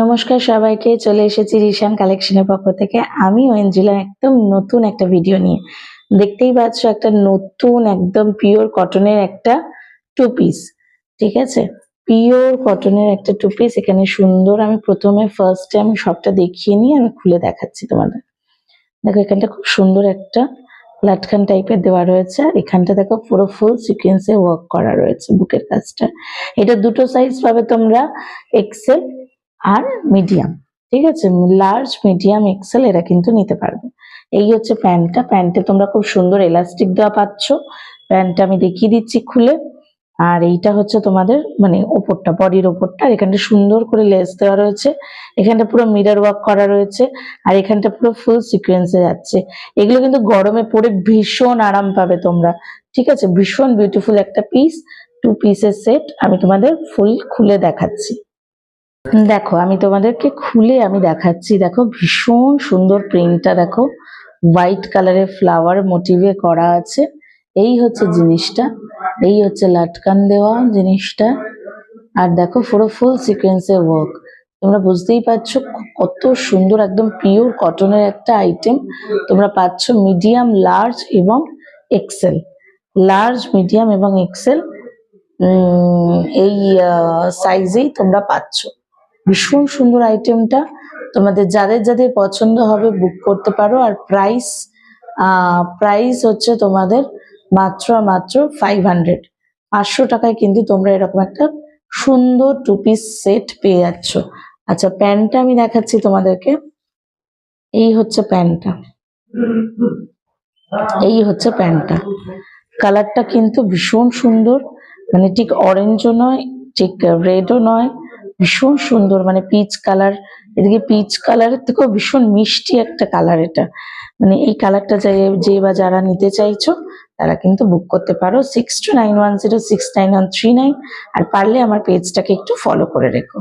নমস্কার সবাইকে, চলে এসেছি রিশান কালেকশনের পক্ষ থেকে। আমি ওয়েঞ্জিলা একদম নতুন একটা ভিডিও নিয়ে। দেখতেই পাচ্ছ একটা নতুন একদম পিওর কটনের একটা টু পিস, ঠিক আছে? পিওর কটনের একটা টু পিস, এখানে সুন্দর। আমি প্রথমে ফার্স্টে আমি সবটা দেখিয়ে নিয়ে আমি খুলে দেখাচ্ছি তোমাদের। দেখো এখানটা খুব সুন্দর একটা লাটখান টাইপের দেওয়া রয়েছে। এখানটা দেখো পুরো ফুল সিকোয়েন্সে ওয়ার্ক করা রয়েছে বুকের কাজটা। এটা দুটো সাইজ পাবে তোমরা, এক্সেল আর মিডিয়াম, ঠিক আছে? লার্জ, মিডিয়াম, এক্সেল এরা কিন্তু নিতে পারবে। এই হচ্ছে প্যান্টটা। প্যান্টে তোমরা খুব সুন্দর এলাস্টিক দেওয়া পাচ্ছ। প্যান্টটা আমি দেখিয়ে দিচ্ছি খুলে। আর এইটা হচ্ছে তোমাদের মানে ওপরটা, বডির ওপরটা। আর এখানটা সুন্দর করে লেস দেওয়া রয়েছে। এখানটা পুরো মিরর ওয়ার্ক করা রয়েছে। আর এখানটা পুরো ফুল সিকোয়েন্সে যাচ্ছে। এগুলো কিন্তু গরমে পরে ভীষণ আরাম পাবে তোমরা, ঠিক আছে? ভীষণ বিউটিফুল একটা পিস, টু পিসের সেট। আমি তোমাদের ফুল খুলে দেখাচ্ছি। দেখো আমি তোমাদেরকে খুলে আমি দেখাচ্ছি। দেখো ভীষণ সুন্দর প্রিন্টটা, দেখো হোয়াইট কালারের ফ্লাওয়ার মোটিভে করা আছে। এই হচ্ছে জিনিসটা, এই হচ্ছে লাটকান দেওয়া জিনিসটা। আর দেখো পুরো ফুল সিকোয়েন্সের ওয়ার্ক। তোমরা বুঝতেই পারছো কত সুন্দর, একদম পিওর কটনের একটা আইটেম তোমরা পাচ্ছ। মিডিয়াম, লার্জ এবং এক্সেল, লার্জ, মিডিয়াম এবং এক্সেল এই সাইজেই তোমরা পাচ্ছ। ভীষণ সুন্দর আইটেমটা, তোমাদের যাদের যাদের পছন্দ হবে বুক করতে পারো। আর প্রাইস হচ্ছে তোমাদের মাত্র 500 টাকায় কিন্তু তোমরা এরকম একটা সুন্দর টু পিস সেট পেয়ে যাচ্ছ। আচ্ছা, প্যান্টটা আমি দেখাচ্ছি তোমাদেরকে। এই হচ্ছে প্যান্টটা, এই হচ্ছে প্যান্টটা। কালারটা কিন্তু ভীষণ সুন্দর, মানে ঠিক অরেঞ্জও নয়, ঠিক রেডও নয়, ভীষণ সুন্দর, মানে পিচ কালার। এদিকে পিচ কালারের থেকেও ভীষণ মিষ্টি একটা কালার এটা। মানে এই কালারটা যে বা যারা নিতে চাইছো তারা কিন্তু বুক করতে পারো 6291069139। আর পারলে আমার পেজটাকে একটু ফলো করে রেখো।